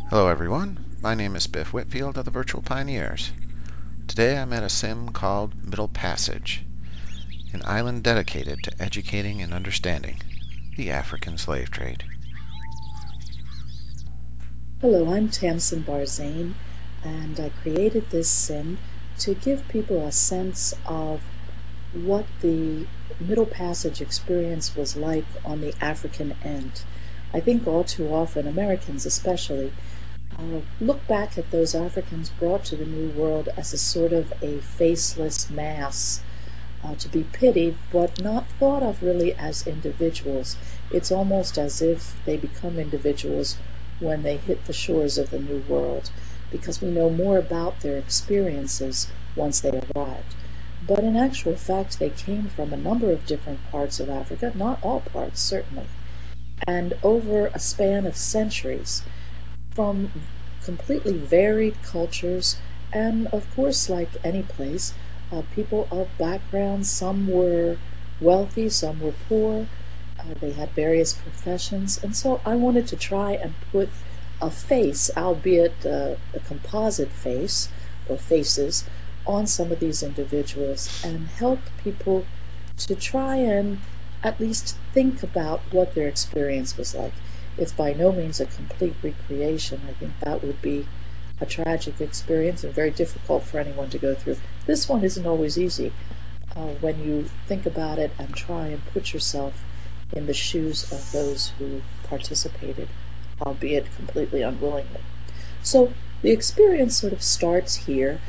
Hello everyone, my name is Biff Whitfield of the Virtual Pioneers. Today I'm at a sim called Middle Passage, an island dedicated to educating and understanding the African slave trade. Hello, I'm Tamsin Barzane, and I created this sim to give people a sense of what the Middle Passage experience was like on the African end. I think all too often, Americans especially, look back at those Africans brought to the New World as a sort of a faceless mass to be pitied, but not thought of really as individuals. It's almost as if they become individuals when they hit the shores of the New World, because we know more about their experiences once they arrived. But in actual fact, they came from a number of different parts of Africa, not all parts certainly, and over a span of centuries, from completely varied cultures, and of course, like any place, people of backgrounds. Some were wealthy, some were poor, they had various professions, and so I wanted to try and put a face, albeit a composite face or faces, on some of these individuals and help people to try and at least think about what their experience was like. It's by no means a complete recreation. I think that would be a tragic experience and very difficult for anyone to go through. This one isn't always easy when you think about it and try and put yourself in the shoes of those who participated, albeit completely unwillingly. So the experience sort of starts here.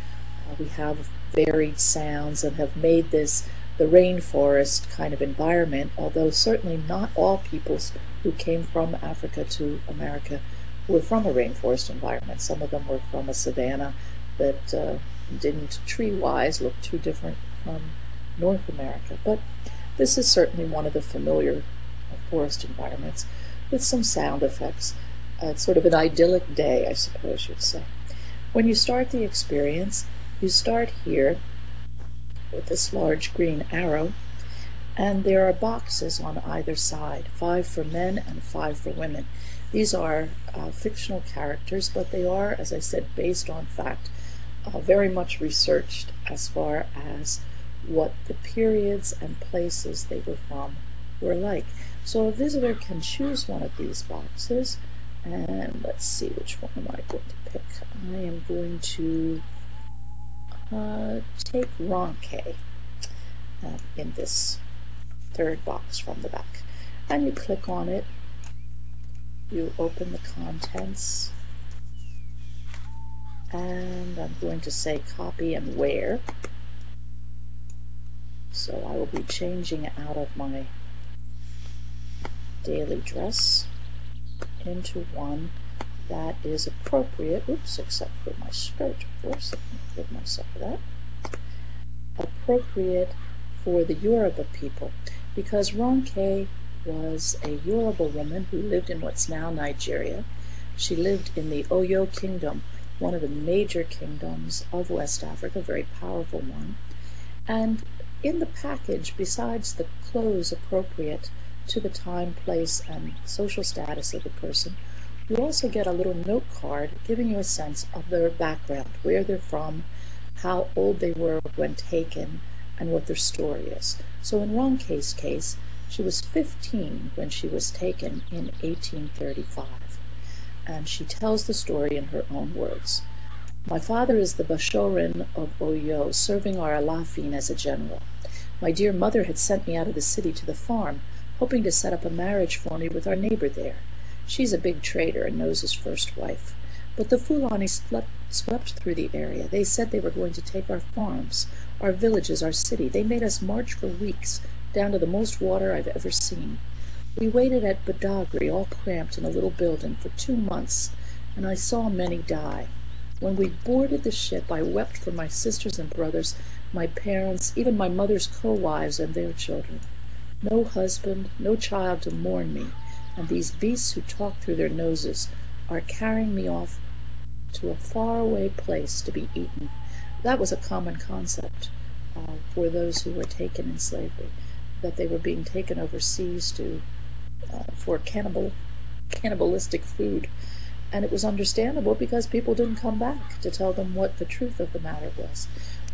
We have varied sounds and have made this the rainforest kind of environment, although certainly not all peoples who came from Africa to America were from a rainforest environment. Some of them were from a savanna that didn't, tree-wise, look too different from North America. But this is certainly one of the familiar forest environments with some sound effects. It's sort of an idyllic day, I suppose you'd say. When you start the experience, you start here with this large green arrow, and there are boxes on either side, 5 for men and 5 for women. These are fictional characters, but they are, as I said, based on fact, very much researched as far as what the periods and places they were from were like. So a visitor can choose one of these boxes, and let's see, which one am I going to pick? I am going to take Ronke in this third box from the back. And you click on it, you open the contents, and I'm going to say copy and wear. So I will be changing out of my daily dress into one that is appropriate, except for my skirt, of course, I can forgive myself for that, appropriate for the Yoruba people, because Ronke was a Yoruba woman who lived in what's now Nigeria. She lived in the Oyo Kingdom, one of the major kingdoms of West Africa, a very powerful one. And in the package, besides the clothes appropriate to the time, place, and social status of the person, you also get a little note card giving you a sense of their background, where they're from, how old they were when taken, and what their story is. So in Ronke's case, she was 15 when she was taken in 1835, and she tells the story in her own words. My father is the Bashorin of Oyo, serving our Alafin as a general. My dear mother had sent me out of the city to the farm, hoping to set up a marriage for me with our neighbor there. She's a big trader and knows his first wife. But the Fulani swept through the area. They said they were going to take our farms, our villages, our city. They made us march for weeks, down to the most water I've ever seen. We waited at Badagry, all cramped in a little building, for 2 months, and I saw many die. When we boarded the ship, I wept for my sisters and brothers, my parents, even my mother's co-wives and their children. No husband, no child to mourn me, and these beasts who talk through their noses are carrying me off to a faraway place to be eaten. That was a common concept for those who were taken in slavery, that they were being taken overseas for cannibalistic food. And it was understandable because people didn't come back to tell them what the truth of the matter was.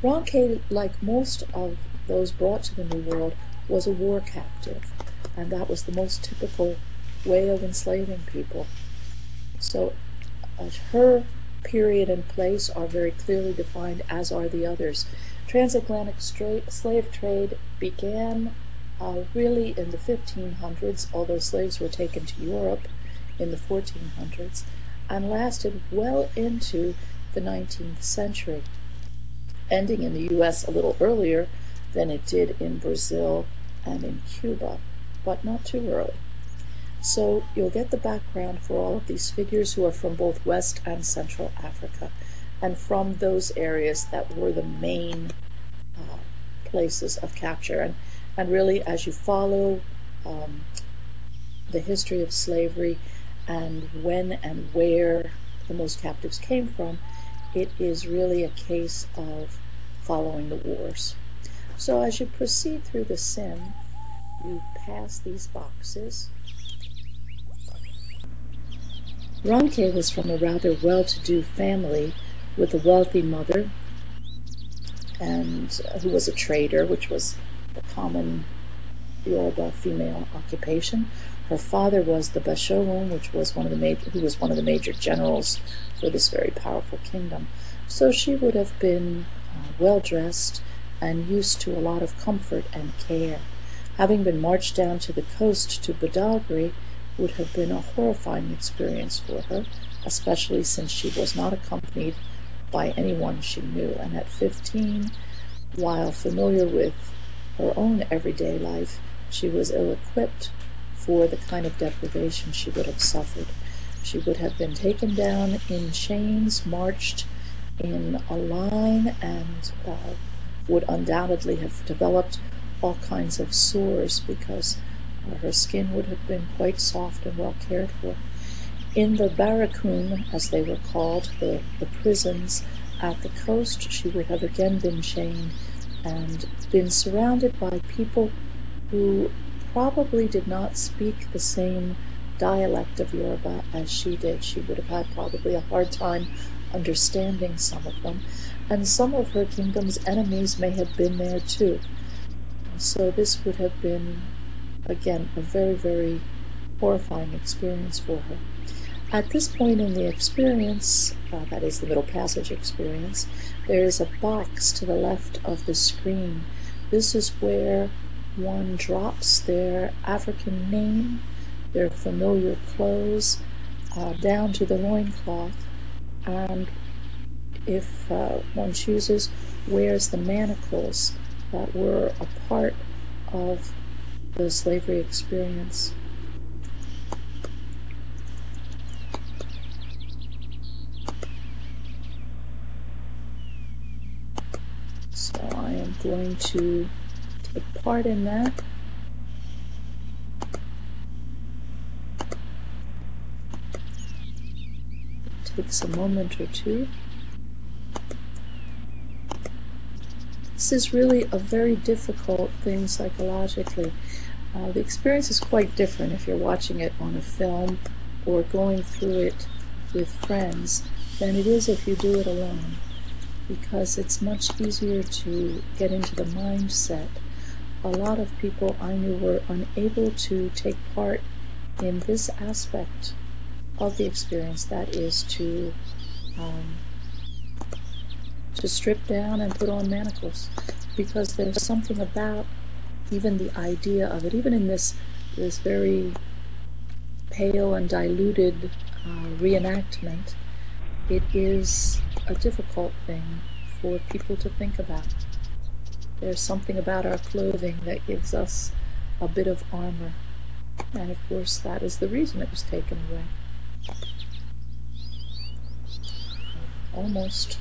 Ronke, like most of those brought to the New World, was a war captive, and that was the most typical way of enslaving people. So her period and place are very clearly defined, as are the others. Transatlantic slave trade began really in the 1500s, although slaves were taken to Europe in the 1400s, and lasted well into the 19th century, ending in the U.S. a little earlier than it did in Brazil and in Cuba, but not too early. So you'll get the background for all of these figures who are from both West and Central Africa, and from those areas that were the main places of capture. And really, as you follow the history of slavery and when and where the most captives came from, it is really a case of following the wars. So as you proceed through the sim, you pass these boxes. Ronke was from a rather well-to-do family with a wealthy mother, and who was a trader, which was a common Yoruba female occupation. Her father was the Bashogun, who was one of the major generals for this very powerful kingdom. So she would have been well-dressed and used to a lot of comfort and care. Having been marched down to the coast to Badagry would have been a horrifying experience for her, especially since she was not accompanied by anyone she knew. And at 15, while familiar with her own everyday life, she was ill-equipped for the kind of deprivation she would have suffered. She would have been taken down in chains, marched in a line, and would undoubtedly have developed all kinds of sores because her skin would have been quite soft and well cared for. In the barracoon, as they were called, the prisons at the coast, she would have again been chained and been surrounded by people who probably did not speak the same dialect of Yoruba as she did. She would have had probably a hard time understanding some of them, and some of her kingdom's enemies may have been there too. So this would have been, again, a very, very horrifying experience for her. At this point in the experience, that is the Middle Passage experience, there is a box to the left of the screen. This is where one drops their African name, their familiar clothes, down to the loincloth, and if one chooses, wears the manacles that were a part of the slavery experience. So I am going to take part in that. It takes a moment or two. This is really a very difficult thing psychologically. The experience is quite different if you're watching it on a film or going through it with friends than it is if you do it alone, because it's much easier to get into the mindset. A lot of people I knew were unable to take part in this aspect of the experience, that is to strip down and put on manacles, because there's something about even the idea of it, even in this very pale and diluted reenactment, it is a difficult thing for people to think about. There's something about our clothing that gives us a bit of armor, and of course that is the reason it was taken away. Almost.